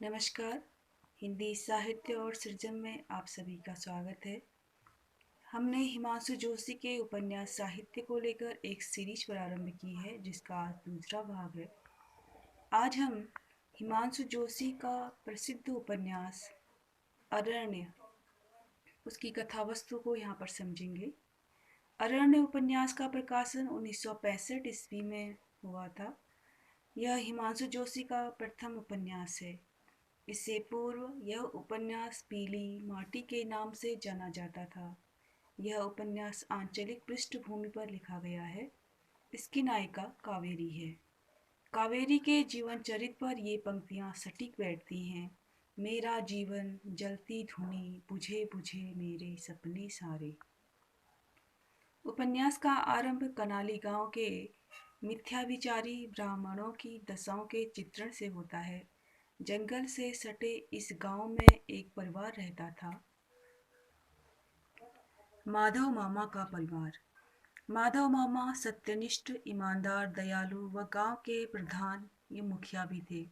नमस्कार। हिंदी साहित्य और सृजन में आप सभी का स्वागत है। हमने हिमांशु जोशी के उपन्यास साहित्य को लेकर एक सीरीज प्रारंभ की है जिसका आज दूसरा भाग है। आज हम हिमांशु जोशी का प्रसिद्ध उपन्यास अरण्य उसकी कथावस्तु को यहाँ पर समझेंगे। अरण्य उपन्यास का प्रकाशन 1965 ईस्वी में हुआ था। यह हिमांशु जोशी का प्रथम उपन्यास है। इससे पूर्व यह उपन्यास पीली माटी के नाम से जाना जाता था। यह उपन्यास आंचलिक पृष्ठभूमि पर लिखा गया है। इसकी नायिका कावेरी है। कावेरी के जीवन चरित्र पर ये पंक्तियाँ सटीक बैठती हैं। मेरा जीवन जलती धुनी, बुझे बुझे मेरे सपने सारे। उपन्यास का आरंभ कनाली गांव के मिथ्याविचारी ब्राह्मणों की दशाओं के चित्रण से होता है। जंगल से सटे इस गांव में एक परिवार रहता था, माधव मामा का परिवार। माधव मामा सत्यनिष्ठ, ईमानदार, दयालु व गांव के प्रधान या मुखिया भी थे।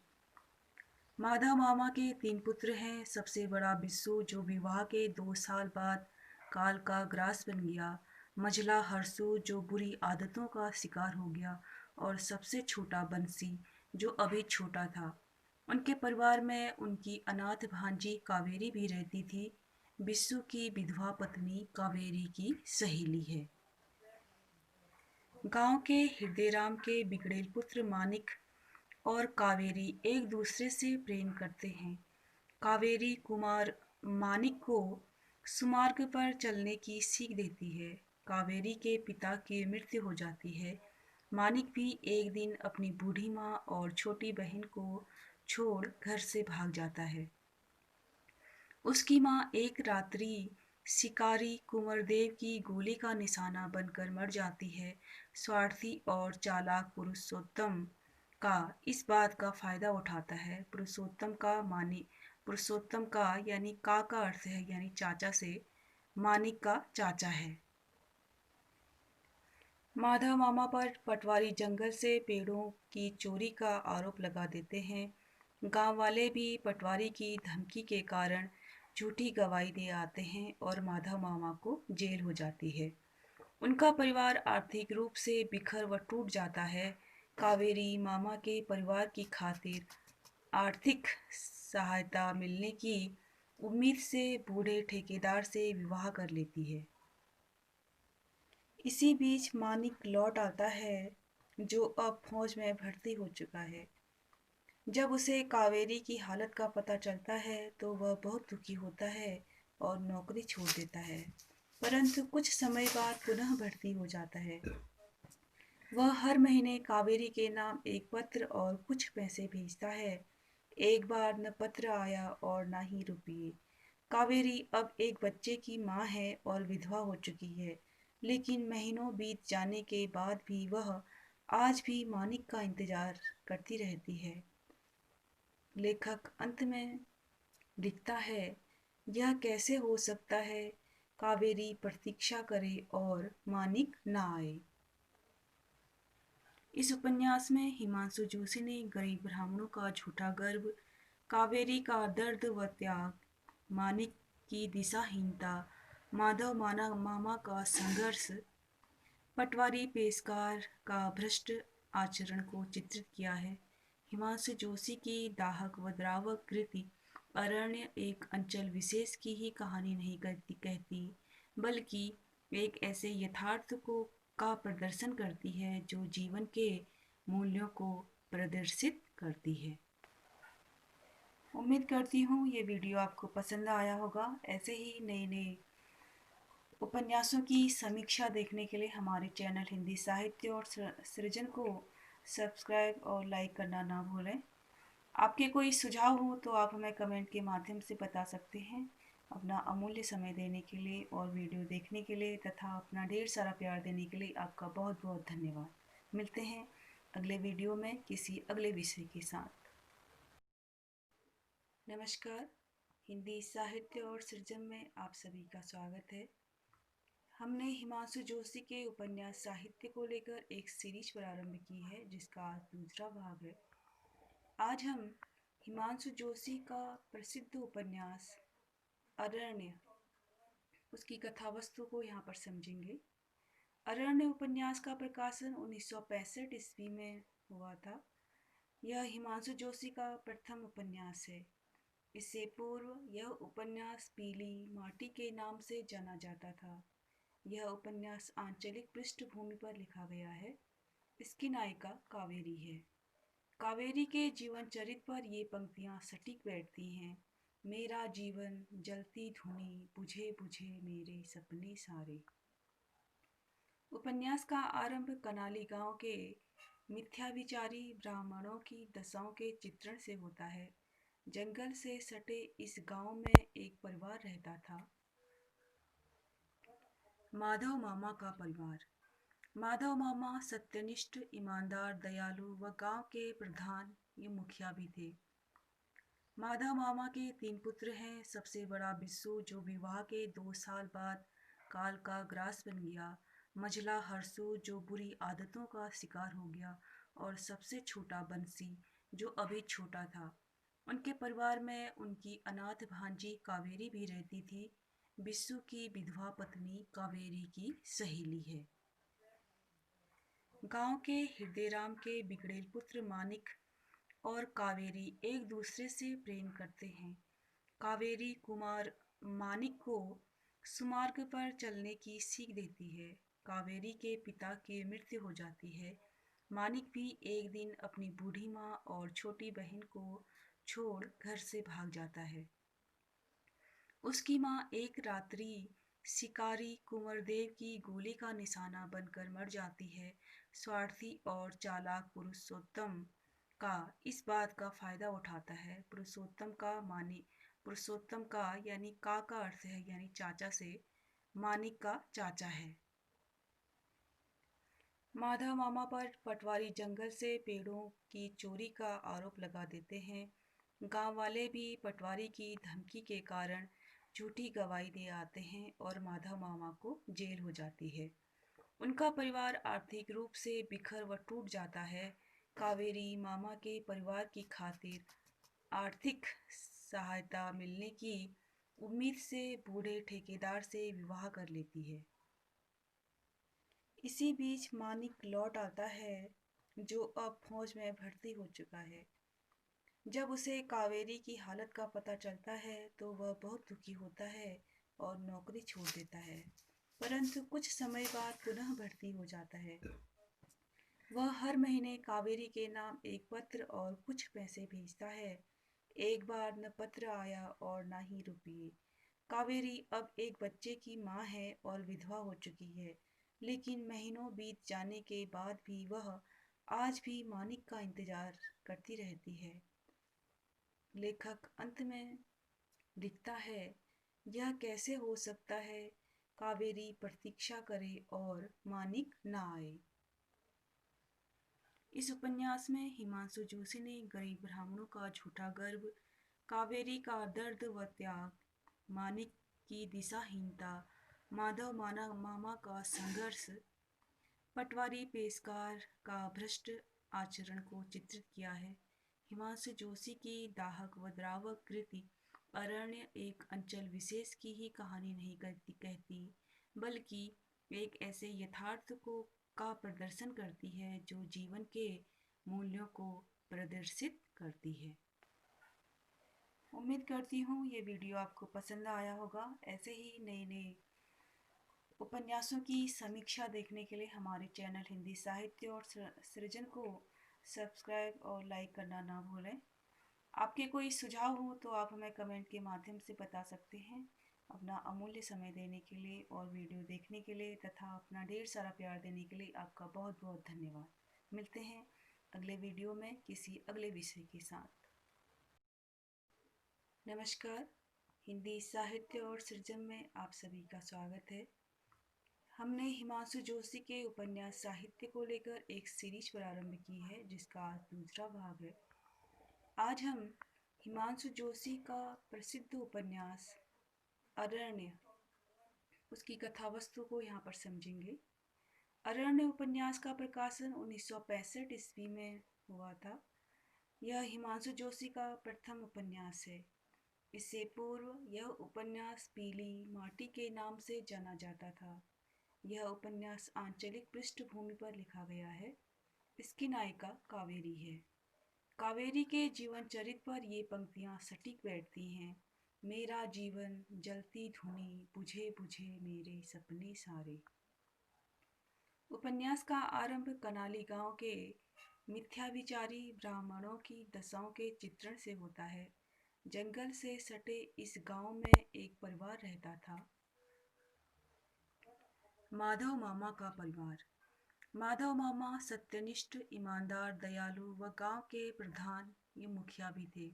माधव मामा के 3 पुत्र हैं। सबसे बड़ा बिस्सू जो विवाह के 2 साल बाद काल का ग्रास बन गया, मझला हरसू जो बुरी आदतों का शिकार हो गया और सबसे छोटा बंसी जो अभी छोटा था। उनके परिवार में उनकी अनाथ भांजी कावेरी भी रहती थी। बिस्सू की विधवा पत्नी कावेरी की सहेली है। गांव के हृदयराम के बिगड़ेल पुत्र मानिक और कावेरी एक दूसरे से प्रेम करते हैं। कावेरी कुमार मानिक को सुमार्ग पर चलने की सीख देती है। कावेरी के पिता की मृत्यु हो जाती है। मानिक भी एक दिन अपनी बूढ़ी माँ और छोटी बहन को छोड़ घर से भाग जाता है। उसकी माँ एक रात्रि शिकारी कुंवरदेव की गोली का निशाना बनकर मर जाती है। स्वार्थी और चालाक पुरुषोत्तम का इस बात का फायदा उठाता है। पुरुषोत्तम का यानी का अर्थ है यानी चाचा से मानिक का चाचा है। माधव मामा पर पटवारी जंगल से पेड़ों की चोरी का आरोप लगा देते हैं। गांव वाले भी पटवारी की धमकी के कारण झूठी गवाही दे आते हैं और माधव मामा को जेल हो जाती है। उनका परिवार आर्थिक रूप से बिखर व टूट जाता है। कावेरी मामा के परिवार की खातिर आर्थिक सहायता मिलने की उम्मीद से बूढ़े ठेकेदार से विवाह कर लेती है। इसी बीच मानिक लौट आता है जो अब फौज में भर्ती हो चुका है। जब उसे कावेरी की हालत का पता चलता है तो वह बहुत दुखी होता है और नौकरी छोड़ देता है, परंतु कुछ समय बाद पुनः भर्ती हो जाता है। वह हर महीने कावेरी के नाम एक पत्र और कुछ पैसे भेजता है। एक बार न पत्र आया और न ही रुपये। कावेरी अब एक बच्चे की माँ है और विधवा हो चुकी है, लेकिन महीनों बीत जाने के बाद भी वह आज भी मानिक का इंतजार करती रहती है। लेखक अंत में लिखता है, यह कैसे हो सकता है, कावेरी प्रतीक्षा करे और मानिक ना आए। इस उपन्यास में हिमांशु जोशी ने गरीब ब्राह्मणों का झूठा गर्व, कावेरी का दर्द व त्याग, मानिक की दिशाहीनता, माधव मामा का संघर्ष, पटवारी पेशकार का भ्रष्ट आचरण को चित्रित किया है। हिमांशु जोशी की दाहक व द्रावक कृति अरण्य एक अंचल विशेष की ही कहानी नहीं कहती, बल्कि एक ऐसे यथार्थ को का प्रदर्शन करती है जो जीवन के मूल्यों को प्रदर्शित करती है। उम्मीद करती हूँ ये वीडियो आपको पसंद आया होगा। ऐसे ही नए नए उपन्यासों की समीक्षा देखने के लिए हमारे चैनल हिंदी साहित्य और सृजन को सब्सक्राइब और लाइक करना ना भूलें। आपके कोई सुझाव हो तो आप हमें कमेंट के माध्यम से बता सकते हैं। अपना अमूल्य समय देने के लिए और वीडियो देखने के लिए तथा अपना ढेर सारा प्यार देने के लिए आपका बहुत बहुत धन्यवाद। मिलते हैं अगले वीडियो में किसी अगले विषय के साथ। नमस्कार। हिंदी साहित्य और सृजन में आप सभी का स्वागत है। हमने हिमांशु जोशी के उपन्यास साहित्य को लेकर एक सीरीज प्रारंभ की है जिसका आज दूसरा भाग है। आज हम हिमांशु जोशी का प्रसिद्ध उपन्यास अरण्य, उसकी कथावस्तु को यहाँ पर समझेंगे। अरण्य उपन्यास का प्रकाशन 1965 ईस्वी में हुआ था। यह हिमांशु जोशी का प्रथम उपन्यास है। इससे पूर्व यह उपन्यास पीली माटी के नाम से जाना जाता था। यह उपन्यास आंचलिक पृष्ठभूमि पर लिखा गया है। इसकी नायिका कावेरी है। कावेरी के जीवन चरित्र पर ये पंक्तियाँ सटीक बैठती हैं। मेरा जीवन जलती धुनी, बुझे बुझे मेरे सपने सारे। उपन्यास का आरंभ कनाली गांव के मिथ्याभिचारी ब्राह्मणों की दशाओं के चित्रण से होता है। जंगल से सटे इस गांव में एक परिवार रहता था, माधव मामा का परिवार। माधव मामा सत्यनिष्ठ, ईमानदार, दयालु व गांव के प्रधान ये मुखिया भी थे। माधव मामा के 3 पुत्र हैं। सबसे बड़ा बिस्सू, जो विवाह के 2 साल बाद काल का ग्रास बन गया। मझला हरसू, जो बुरी आदतों का शिकार हो गया। और सबसे छोटा बंसी, जो अभी छोटा था। उनके परिवार में उनकी अनाथ भांजी कावेरी भी रहती थी। बिस्सू की विधवा पत्नी कावेरी की सहेली है। गांव के हृदयराम के बिगड़ेल पुत्र मानिक और कावेरी एक दूसरे से प्रेम करते हैं। कावेरी कुमार मानिक को सुमार्ग पर चलने की सीख देती है। कावेरी के पिता की मृत्यु हो जाती है। मानिक भी एक दिन अपनी बूढ़ी माँ और छोटी बहन को छोड़ घर से भाग जाता है। उसकी माँ एक रात्रि शिकारी कुंवरदेव की गोली का निशाना बनकर मर जाती है। स्वार्थी और चालाक पुरुषोत्तम का इस बात का फायदा उठाता है। पुरुषोत्तम का यानी का अर्थ है यानी चाचा से, मानिक का चाचा है। माधव मामा पर पटवारी जंगल से पेड़ों की चोरी का आरोप लगा देते हैं। गांव वाले भी पटवारी की धमकी के कारण झूठी गवाही दे आते हैं और माधव मामा को जेल हो जाती है। उनका परिवार आर्थिक रूप से बिखर व टूट जाता है। कावेरी मामा के परिवार की खातिर आर्थिक सहायता मिलने की उम्मीद से बूढ़े ठेकेदार से विवाह कर लेती है। इसी बीच मानिक लौट आता है, जो अब फौज में भर्ती हो चुका है। जब उसे कावेरी की हालत का पता चलता है तो वह बहुत दुखी होता है और नौकरी छोड़ देता है, परंतु कुछ समय बाद पुनः भर्ती हो जाता है। वह हर महीने कावेरी के नाम एक पत्र और कुछ पैसे भेजता है। एक बार न पत्र आया और न ही रुपये। कावेरी अब एक बच्चे की माँ है और विधवा हो चुकी है, लेकिन महीनों बीत जाने के बाद भी वह आज भी मानिक का इंतजार करती रहती है। लेखक अंत में लिखता है, यह कैसे हो सकता है, कावेरी प्रतीक्षा करे और मानिक ना आए। इस उपन्यास में हिमांशु जोशी ने गरीब ब्राह्मणों का झूठा गर्व, कावेरी का दर्द व त्याग, मानिक की दिशाहीनता, माधव मामा का संघर्ष, पटवारी पेशकार का भ्रष्ट आचरण को चित्रित किया है। हिमांशु जोशी की दाहक व द्रावक कृति अरण्य एक अंचल विशेष की ही कहानी नहीं कहती, बल्कि एक ऐसे यथार्थ को का प्रदर्शन करती है जो जीवन के मूल्यों को प्रदर्शित करती है। उम्मीद करती हूँ ये वीडियो आपको पसंद आया होगा। ऐसे ही नए नए उपन्यासों की समीक्षा देखने के लिए हमारे चैनल हिंदी साहित्य और सृजन को सब्सक्राइब और लाइक करना ना भूलें। आपके कोई सुझाव हो तो आप हमें कमेंट के माध्यम से बता सकते हैं। अपना अमूल्य समय देने के लिए और वीडियो देखने के लिए तथा अपना ढेर सारा प्यार देने के लिए आपका बहुत बहुत धन्यवाद। मिलते हैं अगले वीडियो में किसी अगले विषय के साथ। नमस्कार, हिंदी साहित्य और सृजन में आप सभी का स्वागत है। हमने हिमांशु जोशी के उपन्यास साहित्य को लेकर एक सीरीज प्रारंभ की है, जिसका आज दूसरा भाग है। आज हम हिमांशु जोशी का प्रसिद्ध उपन्यास अरण्य, उसकी कथावस्तु को यहाँ पर समझेंगे। अरण्य उपन्यास का प्रकाशन 1965 ईस्वी में हुआ था। यह हिमांशु जोशी का प्रथम उपन्यास है। इससे पूर्व यह उपन्यास पीली माटी के नाम से जाना जाता था। यह उपन्यास आंचलिक पृष्ठभूमि पर लिखा गया है। इसकी नायिका कावेरी है। कावेरी के जीवन चरित्र पर ये पंक्तियाँ सटीक बैठती हैं। मेरा जीवन जलती धुनी, बुझे बुझे मेरे सपने सारे। उपन्यास का आरंभ कनाली गांव के मिथ्याभिचारी ब्राह्मणों की दशाओं के चित्रण से होता है। जंगल से सटे इस गांव में एक परिवार रहता था, माधव मामा का परिवार। माधव मामा सत्यनिष्ठ, ईमानदार, दयालु व गांव के प्रधान ये मुखिया भी थे।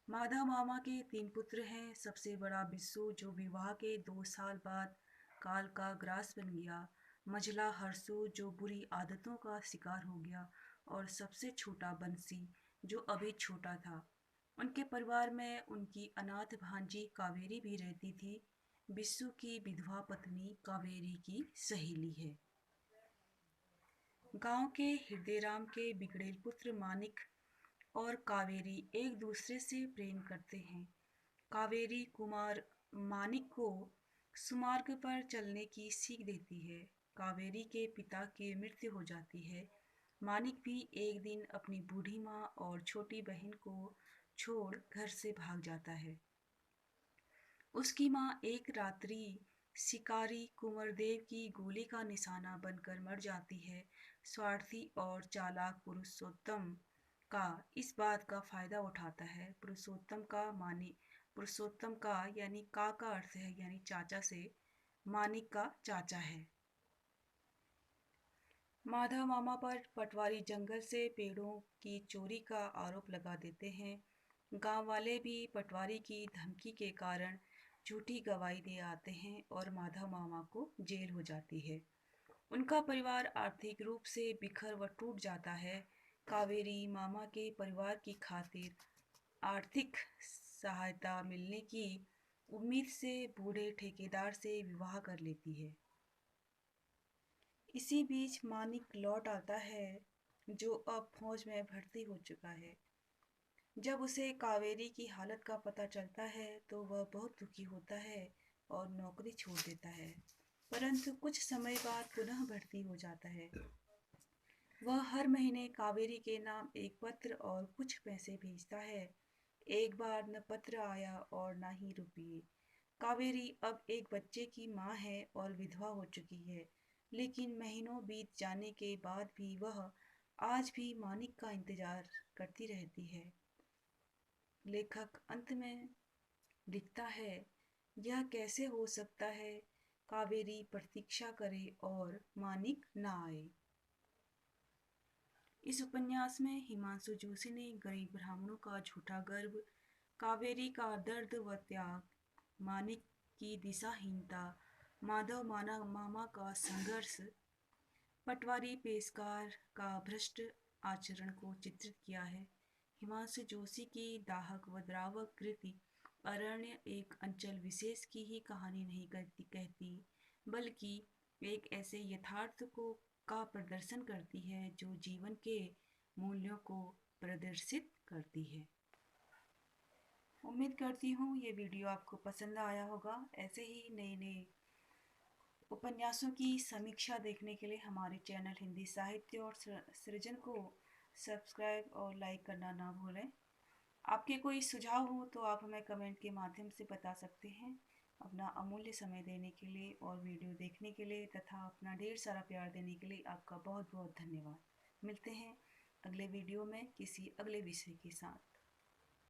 माधव मामा के 3 पुत्र हैं। सबसे बड़ा बिस्सू, जो विवाह के 2 साल बाद काल का ग्रास बन गया। मझला हरसू, जो बुरी आदतों का शिकार हो गया। और सबसे छोटा बंसी, जो अभी छोटा था। उनके परिवार में उनकी अनाथ भांजी कावेरी भी रहती थी। बिस्सू की विधवा पत्नी कावेरी की सहेली है। गांव के हृदयराम के बिगड़ेल पुत्र मानिक और कावेरी एक दूसरे से प्रेम करते हैं। कावेरी कुमार मानिक को सुमार्ग पर चलने की सीख देती है। कावेरी के पिता की मृत्यु हो जाती है। मानिक भी एक दिन अपनी बूढ़ी माँ और छोटी बहन को छोड़ घर से भाग जाता है। उसकी माँ एक रात्रि शिकारी कुंवरदेव की गोली का निशाना बनकर मर जाती है। स्वार्थी और चालाक पुरुषोत्तम का इस बात का फायदा उठाता है। पुरुषोत्तम का यानी का अर्थ है यानी चाचा से, मानिक का चाचा है। माधव मामा पर पटवारी जंगल से पेड़ों की चोरी का आरोप लगा देते हैं। गांव वाले भी पटवारी की धमकी के कारण झूठी गवाही दे आते हैं और माधव मामा को जेल हो जाती है। उनका परिवार आर्थिक रूप से बिखर व टूट जाता है। कावेरी मामा के परिवार की खातिर आर्थिक सहायता मिलने की उम्मीद से बूढ़े ठेकेदार से विवाह कर लेती है। इसी बीच मानिक लौट आता है, जो अब फौज में भर्ती हो चुका है। जब उसे कावेरी की हालत का पता चलता है तो वह बहुत दुखी होता है और नौकरी छोड़ देता है। परंतु कुछ समय बाद पुनः भर्ती हो जाता है। वह हर महीने कावेरी के नाम एक पत्र और कुछ पैसे भेजता है। एक बार न पत्र आया और न ही रुपये। कावेरी अब एक बच्चे की माँ है और विधवा हो चुकी है। लेकिन महीनों बीत जाने के बाद भी वह आज भी मानिक का इंतजार करती रहती है। लेखक अंत में लिखता है, यह कैसे हो सकता है, कावेरी प्रतीक्षा करे और मानिक ना आए। इस उपन्यास में हिमांशु जोशी ने गरीब ब्राह्मणों का झूठा गर्व, कावेरी का दर्द व त्याग, मानिक की दिशाहीनता, माधव मामा का संघर्ष, पटवारी पेशकार का भ्रष्ट आचरण को चित्रित किया है। हिमांशु जोशी की दाहक व द्रावक कृति अरण्य एक अंचल विशेष की ही कहानी नहीं कहती, बल्कि एक ऐसे यथार्थ को का प्रदर्शन करती है जो जीवन के मूल्यों को प्रदर्शित करती है। उम्मीद करती हूँ ये वीडियो आपको पसंद आया होगा। ऐसे ही नए नए उपन्यासों की समीक्षा देखने के लिए हमारे चैनल हिंदी साहित्य और सृजन को सब्सक्राइब और लाइक करना ना भूलें। आपके कोई सुझाव हो तो आप हमें कमेंट के माध्यम से बता सकते हैं। अपना अमूल्य समय देने के लिए और वीडियो देखने के लिए तथा अपना ढेर सारा प्यार देने के लिए आपका बहुत बहुत धन्यवाद। मिलते हैं अगले वीडियो में किसी अगले विषय के साथ।